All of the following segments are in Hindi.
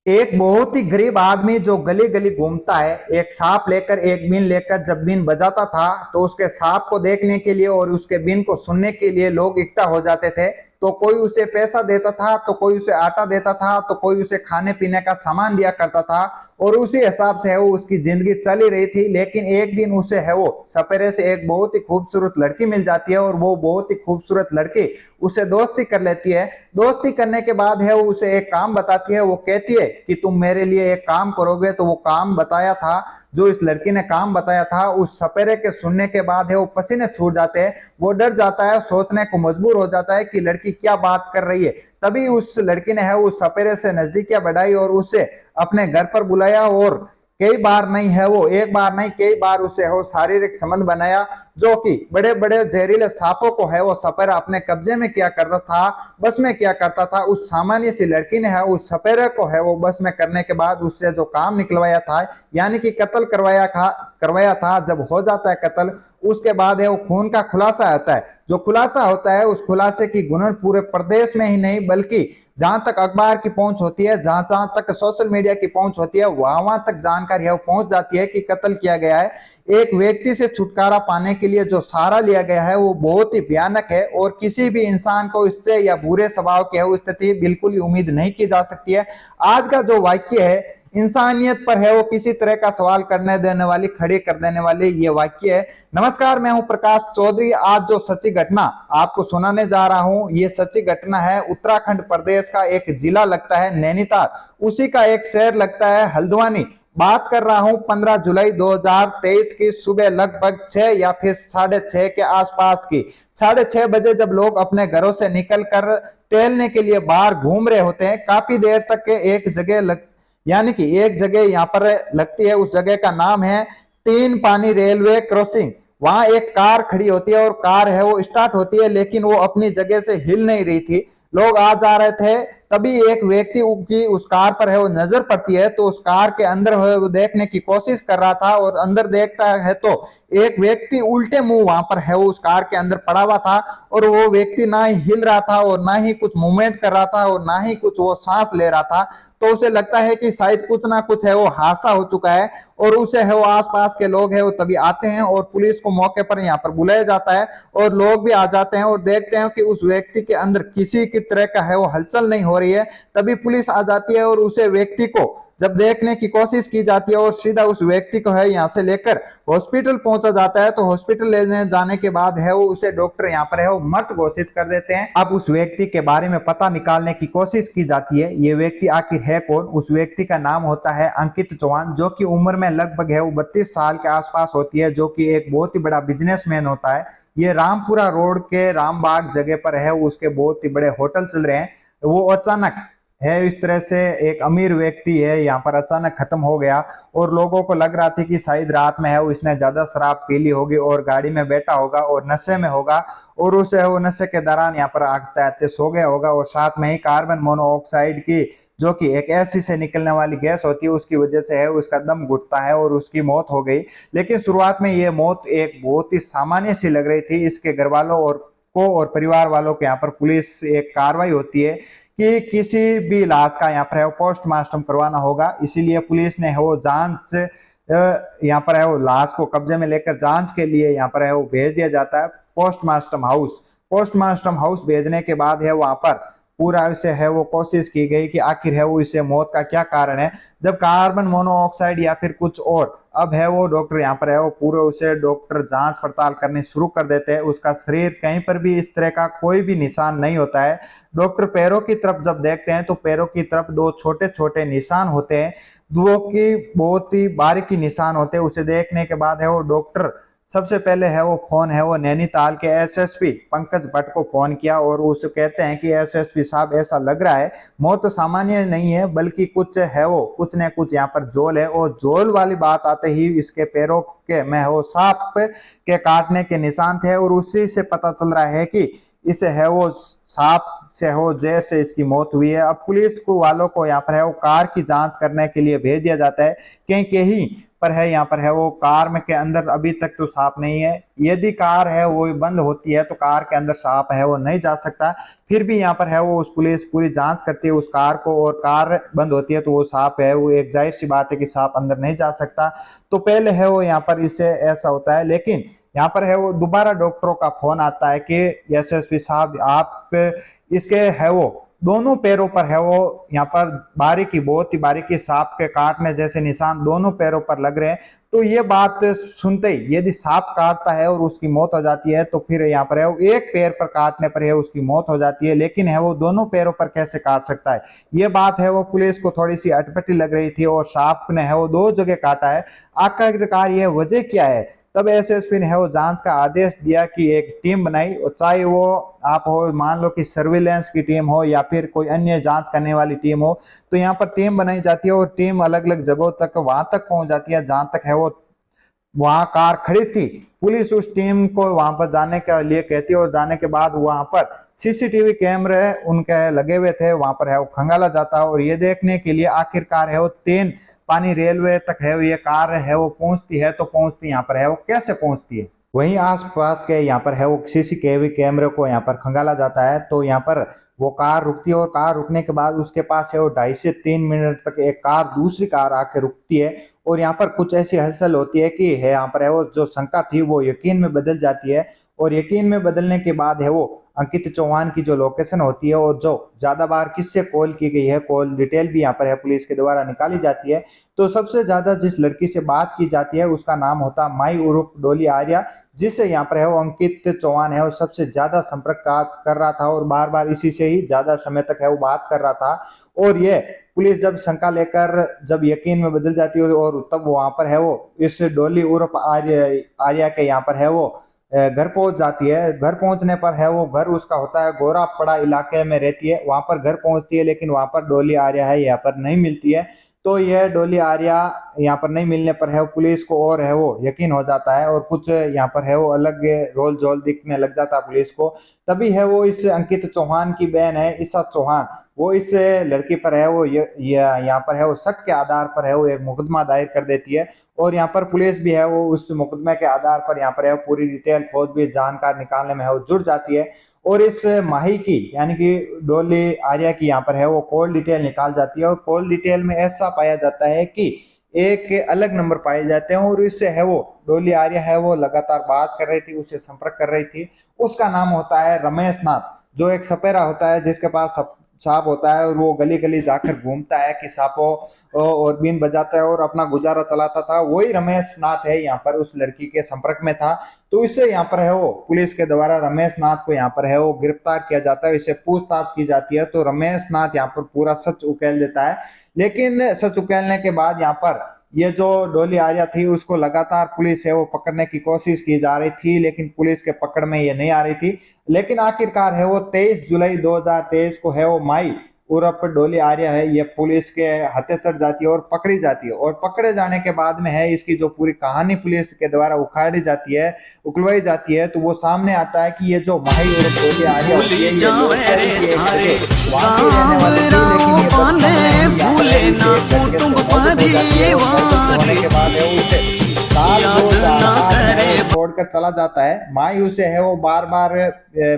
एक बहुत ही गरीब आदमी जो गली गली घूमता है, एक सांप लेकर, एक बीन लेकर, जब बीन बजाता था तो उसके सांप को देखने के लिए और उसके बीन को सुनने के लिए लोग इकट्ठा हो जाते थे। तो कोई उसे पैसा देता था, तो कोई उसे आटा देता था, तो कोई उसे खाने पीने का सामान दिया करता था। और उसी हिसाब से है वो उसकी जिंदगी चल ही रही थी। लेकिन एक दिन उसे है वो सपेरे से एक बहुत ही खूबसूरत लड़की मिल जाती है और वो बहुत ही खूबसूरत लड़की उसे दोस्ती कर लेती है। दोस्ती करने के बाद है वो उसे एक काम बताती है। वो कहती है कि तुम मेरे लिए एक काम करोगे। तो वो काम बताया था, जो इस लड़की ने काम बताया था, उस सपेरे के सुनने के बाद है वो पसीने छूट जाते हैं। वो डर जाता है, सोचने को मजबूर हो जाता है कि लड़की क्या बात कर रही है। तभी उस लड़की ने है उस सपेरे से नजदीकियां बढ़ाई और उसे अपने घर पर बुलाया। और कई बार नहीं है वो एक बार नहीं, कई बार उसे है वो शारीरिक संबंध बनाया, जो कि बड़े बड़े जहरीले सांपों को है वो सपेरा अपने कब्जे में किया करता था, बस में किया करता था। उस सामान्य सी लड़की ने है उस सपेरे को है वो बस में करने के बाद उससे जो काम निकलवाया था, यानी कि कत्ल करवाया था। जब हो जाता है कत्ल, उसके बाद है वो खून का खुलासा होता है। जो खुलासा होता है, उस खुलासे की गुनर पूरे प्रदेश में ही नहीं बल्कि जहां तक अखबार की पहुंच होती है, जहां जहां तक सोशल मीडिया की पहुंच होती है, वहां वहां तक जानकारी है वो पहुंच जाती है कि कत्ल किया गया है। एक व्यक्ति से छुटकारा पाने के लिए जो सहारा लिया गया है वो बहुत ही भयानक है और किसी भी इंसान को इससे या बुरे स्वभाव की है स्थिति बिल्कुल ही उम्मीद नहीं की जा सकती है। आज का जो वाक्य है, इंसानियत पर है वो किसी तरह का सवाल करने देने वाली, खड़ी कर देने वाली ये वाक्य है। नमस्कार, मैं हूं प्रकाश चौधरी। आज जो सच्ची घटना आपको सुनाने जा रहा हूं, ये सच्ची घटना है उत्तराखंड प्रदेश का एक जिला लगता है नैनीताल, उसी का एक शहर लगता है हल्द्वानी। बात कर रहा हूं 15 जुलाई 2023 की सुबह लगभग 6 या फिर 6:30 के आसपास की। 6:30 बजे जब लोग अपने घरों से निकलकर टहलने के लिए बाहर घूम रहे होते हैं, काफी देर तक एक जगह यानी कि एक जगह यहाँ पर लगती है। उस जगह का नाम है तीन पानी रेलवे क्रॉसिंग। वहां एक कार खड़ी होती है और कार है वो स्टार्ट होती है, लेकिन वो अपनी जगह से हिल नहीं रही थी। लोग आ जा रहे थे, तभी एक व्यक्ति की उस कार पर है वो नजर पड़ती है। तो उस कार के अंदर है वो देखने की कोशिश कर रहा था और अंदर देखता है तो एक व्यक्ति उल्टे मुंह वहां पर है वो उस कार के अंदर पड़ा हुआ था। और वो व्यक्ति ना ही हिल रहा था और ना ही कुछ मूवमेंट कर रहा था और ना ही कुछ वो सांस ले रहा था। तो उसे लगता है कि शायद कुछ ना कुछ है वो हादसा हो चुका है। और उसे है वो आसपास के लोग है वो तभी आते हैं और पुलिस को मौके पर यहाँ पर बुलाया जाता है। और लोग भी आ जाते हैं और देखते हैं कि उस व्यक्ति के अंदर किसी की तरह का है वो हलचल नहीं हो रही है। तभी पुलिस आ जाती है और उसे व्यक्ति को जब देखने की कोशिश की जाती है और सीधा उस व्यक्ति को है यहाँ से लेकर हॉस्पिटल पहुंचा जाता है। तो हॉस्पिटल लेने जाने के बाद है वो उसे डॉक्टर यहाँ पर है वो मृत घोषित कर देते हैं। अब उस व्यक्ति के बारे में पता निकालने की कोशिश की जाती है, ये व्यक्ति आखिर है कौन। उस व्यक्ति का नाम होता है अंकित चौहान, जो कि उम्र में लगभग है वो 32 साल के आसपास होती है, जो कि एक बहुत ही बड़ा बिजनेसमैन होता है। ये रामपुरा रोड के रामबाग जगह पर है उसके बहुत ही बड़े होटल चल रहे हैं। वो अचानक है इस तरह से एक अमीर व्यक्ति है यहाँ पर अचानक खत्म हो गया। और लोगों को लग रहा था कि शायद रात में है वो इसने ज्यादा शराब पी ली होगी और गाड़ी में बैठा होगा और नशे में होगा और उसे वो नशे के दौरान यहाँ पर आगते आते सो गया होगा। और साथ में ही कार्बन मोनोऑक्साइड की, जो कि एक एसिड से निकलने वाली गैस होती है, उसकी वजह से है उसका दम घुटता है और उसकी मौत हो गई। लेकिन शुरुआत में ये मौत एक बहुत ही सामान्य सी लग रही थी इसके घर वालों और परिवार वालों के। यहाँ पर पुलिस एक कार्रवाई होती है कि किसी भी लाश का यहाँ पर है वो पोस्टमार्टम करवाना होगा, इसीलिए पुलिस ने है वो जांच यहाँ पर है वो लाश को कब्जे में लेकर जांच के लिए यहाँ पर है वो भेज दिया जाता है पोस्टमार्टम हाउस। पोस्टमार्टम हाउस भेजने के बाद है वहां पर पूरा उसे है वो कोशिश की गई कि आखिर है वो इसे मौत का क्या कारण है। जब कार्बन मोनोऑक्साइड या फिर कुछ और, अब है वो डॉक्टर यहाँ पर है वो पूरे उसे डॉक्टर जांच पड़ताल करनी शुरू कर देते हैं। उसका शरीर कहीं पर भी इस तरह का कोई भी निशान नहीं होता है। डॉक्टर पैरों की तरफ जब देखते हैं तो पैरों की तरफ दो छोटे छोटे निशान होते हैं, दो की बहुत ही बारीकी निशान होते हैं। उसे देखने के बाद है वो डॉक्टर सबसे पहले है वो फोन है वो नैनीताल के एसएसपी पंकज भट्ट को फोन किया और उसे कहते हैं कि एसएसपी साहब, ऐसा लग रहा है मौत तो सामान्य नहीं है बल्कि कुछ है वो कुछ न कुछ यहाँ पर जोल है। और जोल वाली बात आते ही इसके पैरों के में वो सांप के काटने के निशान थे और उसी से पता चल रहा है कि इसे है वो सांप से हो जैसे इसकी मौत हुई है। अब पुलिस को वालों को यहाँ पर है वो कार की जांच करने के लिए भेज दिया जाता है, क्योंकि ही पर है यहाँ पर है वो कार में के अंदर अभी तक तो सांप नहीं है। यदि कार है वो बंद होती है तो कार के अंदर सांप है वो नहीं जा सकता। फिर भी यहाँ पर है वो उस पुलिस पूरी जांच करती है उस कार को, और कार बंद होती है तो वो सांप है वो एक जाहिर सी बात है कि सांप अंदर नहीं जा सकता। तो पहले है वो यहाँ पर इससे ऐसा होता है, लेकिन यहाँ पर है वो दोबारा डॉक्टरों का फोन आता है कि एसएसपी साहब आप इसके है वो दोनों पैरों पर है वो यहाँ पर बारीकी, बहुत ही बारीकी सांप के काटने जैसे निशान दोनों पैरों पर लग रहे हैं। तो ये बात सुनते ही यदि सांप काटता है और उसकी मौत हो जाती है तो फिर यहाँ पर है वो एक पैर पर काटने पर है उसकी मौत हो जाती है, लेकिन है वो दोनों पैरों पर कैसे काट सकता है। ये बात है वो पुलिस को थोड़ी सी अटपटी लग रही थी, और सांप ने है वो दो जगह काटा है, आखिरकार ये वजह क्या है। तब एसएसपी ने है वो जांच का आदेश दिया कि एक टीम बनाई, और चाहे वो आप हो मान लो कि सर्विलेंस की टीम हो या फिर कोई अन्य जांच करने वाली टीम हो, तो यहाँ पर टीम बनाई जाती है और टीम अलग अलग जगहों तक वहां तक पहुंच जाती है जहां तक है वो वहां कार खड़ी थी। पुलिस उस टीम को वहां पर जाने के लिए कहती है, और जाने के बाद वहां पर सीसीटीवी कैमरे उनके लगे हुए थे, वहां पर है वो खंगाला जाता है, और ये देखने के लिए आखिरकार है वो 3 पानी रेलवे तक है ये कार है वो पहुंचती है। तो पहुंचती यहाँ पर है वो कैसे पहुंचती है, वहीं आसपास के यहाँ पर है वो सीसीटीवी कैमरे को यहाँ पर खंगाला जाता है। तो यहाँ पर वो कार रुकती है, और कार रुकने के बाद उसके पास है वो 2.5 से 3 मिनट तक एक कार दूसरी कार आके रुकती है, और यहाँ पर कुछ ऐसी हलचल होती है कि है यहाँ पर है वो जो शंका थी वो यकीन में बदल जाती है, और यकीन में बदलने के बाद है वो अंकित चौहान की जो लोकेशन होती है और जो ज्यादा बार किससे कॉल की गई है, कॉल डिटेल भी यहाँ पर है पुलिस के द्वारा निकाली जाती है। तो सबसे ज्यादा जिस लड़की से बात की जाती है उसका नाम होता है माई उर्फ डोली आर्या, जिससे यहाँ पर है वो अंकित चौहान है वो सबसे ज्यादा संपर्क कर रहा था, और बार बार इसी से ही ज्यादा समय तक है वो बात कर रहा था। और ये पुलिस जब शंका लेकर जब यकीन में बदल जाती है, और तब वहां पर है वो इस डोली उर्फ आर्या के यहाँ पर है वो घर पहुंच जाती है। घर पहुंचने पर है वो घर उसका होता है गोरापड़ा इलाके में रहती है, वहां पर घर पहुंचती है, लेकिन वहां पर डोली आर्या है यहाँ पर नहीं मिलती है। तो यह डोली आर्या यहाँ पर नहीं मिलने पर है वो पुलिस को और है वो यकीन हो जाता है, और कुछ यहाँ पर है वो अलग रोल जोल दिखने लग जाता है पुलिस को। तभी है वो इस अंकित चौहान की बहन है ईशा चौहान, वो इस लड़की पर है वो यहाँ पर है वो शक के आधार पर है वो एक मुकदमा दायर कर देती है, और यहाँ पर पुलिस भी है वो उस मुकदमे के आधार पर यहाँ पर है पूरी डिटेल खोज भी जानकार निकालने में है वो जुड़ जाती है। और इस माही की यानी कि डोली आर्या की यहाँ पर है वो कॉल डिटेल निकाल जाती है, और कॉल डिटेल में ऐसा पाया जाता है कि एक अलग नंबर पाए जाते हैं, और इससे है वो डोली आर्या है वो लगातार बात कर रही थी, उससे संपर्क कर रही थी। उसका नाम होता है रमेश नाथ, जो एक सपेरा होता है जिसके पास सांप होता है, और वो गली गली जाकर घूमता है कि सांपों और बीन बजाता है और अपना गुजारा चलाता था। वही रमेश नाथ है यहाँ पर उस लड़की के संपर्क में था। तो इससे यहाँ पर है वो पुलिस के द्वारा रमेश नाथ को यहाँ पर है वो गिरफ्तार किया जाता है, इससे पूछताछ की जाती है। तो रमेश नाथ यहाँ पर पूरा सच उकेल देता है, लेकिन सच उकेलने के बाद यहाँ पर ये जो डोली आर्या थी उसको लगातार पुलिस है वो पकड़ने की कोशिश की जा रही थी, लेकिन पुलिस के पकड़ में ये नहीं आ रही थी। लेकिन आखिरकार है वो 23 जुलाई 2023 को है वो माई उर्फ डोली आर्या है ये पुलिस के हत्थे चढ़ जाती है और पकड़ी जाती है, और पकड़े जाने के बाद में है इसकी जो पूरी कहानी पुलिस के द्वारा उखाड़ी जाती है, उकलवाई जाती है। तो वो सामने आता है कि ये जो माही उर्फ डोली आर्या होती है ये वाकई रहने वाली थी, लेकिन ये के बाद है उसे छोड़कर चला जाता है। माई उसे है वो बार बार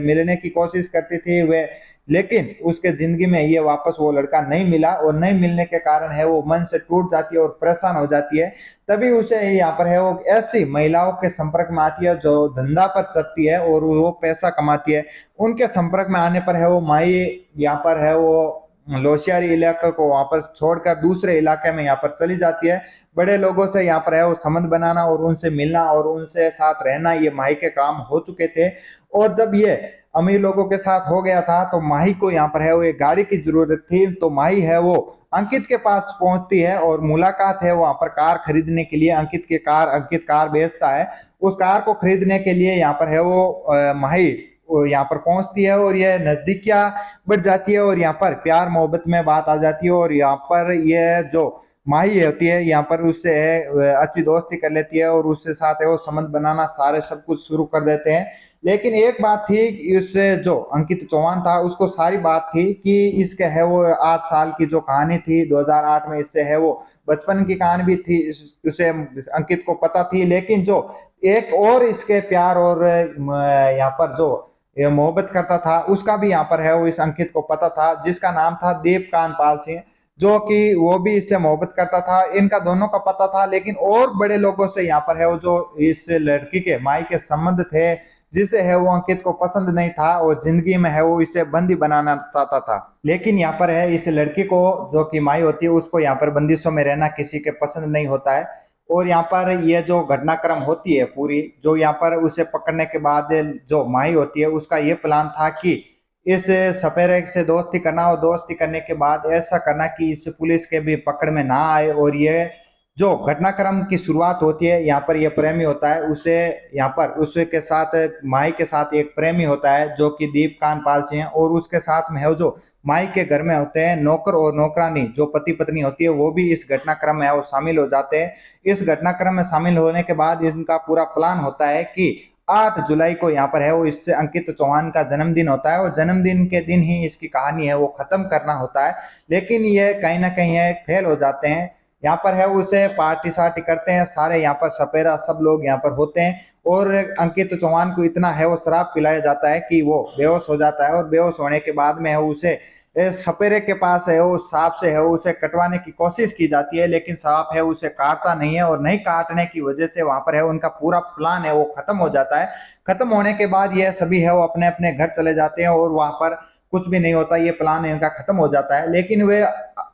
मिलने की कोशिश करती थी वे, लेकिन उसके जिंदगी में ये वापस वो लड़का नहीं मिला, और नहीं मिलने के कारण है वो मन से टूट जाती है और परेशान हो जाती है। तभी उसे यहाँ पर है वो ऐसी महिलाओं के संपर्क में आती है जो धंधा पर चलती है और वो पैसा कमाती है। उनके संपर्क में आने पर है वो माई यहाँ पर है वो लोशियारी इलाके को वहां पर छोड़कर दूसरे इलाके में यहाँ पर चली जाती है। बड़े लोगों से यहाँ पर है वो संबंध बनाना और उनसे मिलना और उनसे साथ रहना ये माही के काम हो चुके थे। और जब ये अमीर लोगों के साथ हो गया था तो माही को यहाँ पर है वो एक गाड़ी की जरूरत थी। तो माही है वो अंकित के पास पहुंचती है और मुलाकात है वहां पर कार खरीदने के लिए। अंकित कार बेचता है, उस कार को खरीदने के लिए यहाँ पर है वो माही यहाँ पर पहुंचती है, और ये नजदीकियां बढ़ जाती है और यहाँ पर प्यार मोहब्बत में बात आ जाती है। और यहाँ पर ये जो माही होती है यहाँ पर उससे है अच्छी दोस्ती कर लेती है और उससे साथ है वो संबंध बनाना सारे सब कुछ शुरू कर देते हैं। लेकिन एक बात थी कि उससे जो अंकित चौहान था उसको सारी बात थी कि इसके है वो 8 साल की जो कहानी थी 2008 में, इससे है वो बचपन की कहानी भी थी, उसे अंकित को पता थी। लेकिन जो एक और इसके प्यार और यहाँ पर जो ये मोहब्बत करता था उसका भी यहाँ पर है वो इस अंकित को पता था, जिसका नाम था दीपकांत पाल सिंह, जो कि वो भी इससे मोहब्बत करता था। इनका दोनों का पता था। लेकिन और बड़े लोगों से यहाँ पर है वो जो इस लड़की के माई के संबंध थे, जिसे है वो अंकित को पसंद नहीं था और जिंदगी में है वो इसे बंदी बनाना चाहता था। लेकिन यहाँ पर है इस लड़की को जो कि माई होती है उसको यहाँ पर बंदिशों में रहना किसी के पसंद नहीं होता है। और यहाँ पर ये जो घटनाक्रम होती है पूरी, जो यहाँ पर उसे पकड़ने के बाद जो माई होती है उसका ये प्लान था कि इस सपेरे से दोस्ती करना और दोस्ती करने के बाद ऐसा करना कि इस पुलिस के भी पकड़ में ना आए। और ये जो घटनाक्रम की शुरुआत होती है यहाँ पर ये प्रेमी होता है, उसे यहाँ पर उसके साथ माई के साथ एक प्रेमी होता है जो कि दीपकांत पाल सिंह है, और उसके साथ में है जो माई के घर में होते हैं नौकर और नौकरानी जो पति पत्नी होती है, वो भी इस घटनाक्रम में है वो शामिल हो जाते हैं। इस घटनाक्रम में शामिल होने के बाद इनका पूरा प्लान होता है कि 8 जुलाई को यहाँ पर है वो इससे अंकित चौहान का जन्मदिन होता है और जन्मदिन के दिन ही इसकी कहानी है वो खत्म करना होता है। लेकिन ये कहीं ना कहीं है फेल हो जाते हैं। यहाँ पर है उसे पार्टी सार्टी करते हैं सारे, यहाँ पर सपेरा सब लोग यहाँ पर होते हैं और अंकित चौहान को इतना है वो शराब पिलाया जाता है कि वो बेहोश हो जाता है। और बेहोश होने के बाद में है उसे सपेरे के पास है वो सांप से है उसे कटवाने की कोशिश की जाती है, लेकिन सांप है उसे काटता नहीं है और नहीं काटने की वजह से वहां पर है उनका पूरा प्लान है वो खत्म हो जाता है। खत्म होने के बाद ये सभी है वो अपने अपने घर चले जाते हैं और वहां पर कुछ भी नहीं होता, ये प्लान इनका खत्म हो जाता है। लेकिन वे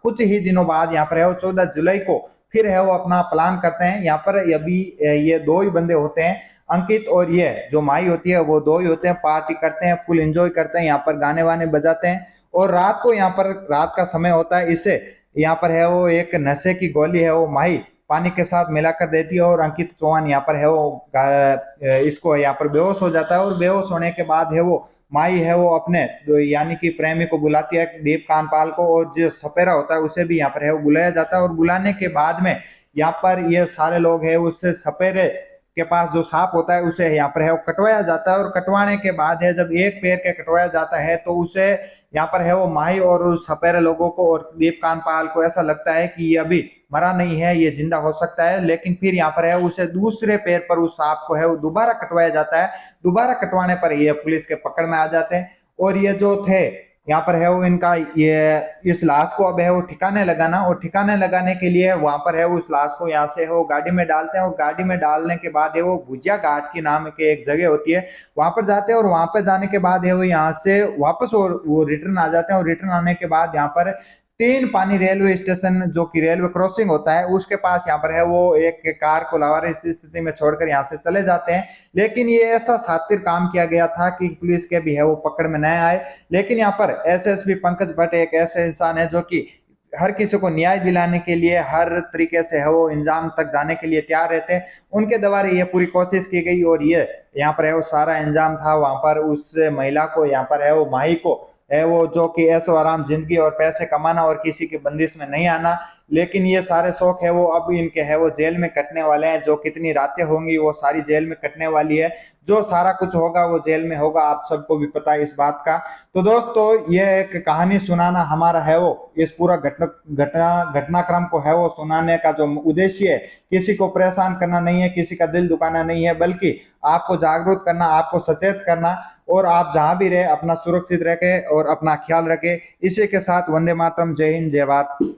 कुछ ही दिनों बाद यहाँ पर है वो 14 जुलाई को फिर है वो अपना प्लान करते हैं। यहाँ पर अभी ये दो ही बंदे होते हैं, अंकित और ये जो माई होती है वो दो ही होते हैं। पार्टी करते हैं, फुल एंजॉय करते हैं, यहाँ पर गाने वाने बजाते हैं और रात को यहाँ पर रात का समय होता है, इससे यहाँ पर है वो एक नशे की गोली है वो माही पानी के साथ मिलाकर देती है और अंकित चौहान यहाँ पर है वो इसको यहाँ पर बेहोश हो जाता है। और बेहोश होने के बाद है वो माई है वो अपने यानी कि प्रेमी को बुलाती है दीपकांत पाल को, और जो सपेरा होता है उसे भी यहाँ पर है वो बुलाया जाता है। और बुलाने के बाद में यहाँ पर ये सारे लोग है उससे सपेरे के पास जो सांप होता है उसे यहाँ पर है वो कटवाया जाता है। और कटवाने के बाद है जब एक पैर के कटवाया जाता है तो उसे यहाँ पर है वो माही और उस सपेरे लोगों को और दीपकांत पाल को ऐसा लगता है कि ये अभी मरा नहीं है, ये जिंदा हो सकता है। लेकिन फिर यहाँ पर है उसे दूसरे पैर पर उस सांप को है वो दोबारा कटवाया जाता है। दोबारा कटवाने पर ये पुलिस के पकड़ में आ जाते हैं और ये जो थे यहाँ पर है वो इनका ये इस लाश को अब है वो ठिकाने लगाना, और ठिकाने लगाने के लिए वहां पर है उस लाश को यहाँ से वो गाड़ी में डालते हैं और गाड़ी में डालने के बाद है वो भुजिया घाट की नाम की एक जगह होती है वहां पर जाते हैं। और वहां पर जाने के बाद है वो यहाँ से वापस और वो रिटर्न आ जाते हैं। और रिटर्न आने के बाद यहाँ पर तीन पानी रेलवे स्टेशन जो कि रेलवे क्रॉसिंग होता है उसके पास यहाँ पर है वो एक कार को लावारिस स्थिति में छोड़कर यहाँ से चले जाते हैं। लेकिन ये ऐसा शातिर काम किया गया था कि पुलिस के भी है वो पकड़ में न आए। लेकिन यहाँ पर एसएसपी पंकज भट्ट एक ऐसे इंसान है जो कि हर किसी को न्याय दिलाने के लिए हर तरीके से है वो इंजाम तक जाने के लिए तैयार रहते हैं। उनके द्वारा ये पूरी कोशिश की गई और ये यहाँ पर है वो सारा इंजाम था वहां पर उस महिला को यहाँ पर है वो माही को है वो जो कि ऐशो आराम जिंदगी और पैसे कमाना और किसी की बंदिश में नहीं आना। लेकिन ये सारे शौक है वो अब इनके है वो जेल में कटने वाले हैं। जो कितनी रातें होंगी वो सारी जेल में कटने वाली है, जो सारा कुछ होगा वो जेल में होगा, आप सबको भी पता है इस बात का। तो दोस्तों ये एक कहानी सुनाना हमारा है वो इस पूरा घटनाक्रम को है वो सुनाने का जो उद्देश्य है, किसी को परेशान करना नहीं है, किसी का दिल दुखाना नहीं है, बल्कि आपको जागरूक करना, आपको सचेत करना। और आप जहां भी रहे अपना सुरक्षित रखें और अपना ख्याल रखें। इसी के साथ वंदे मातरम, जय हिंद, जय भारत।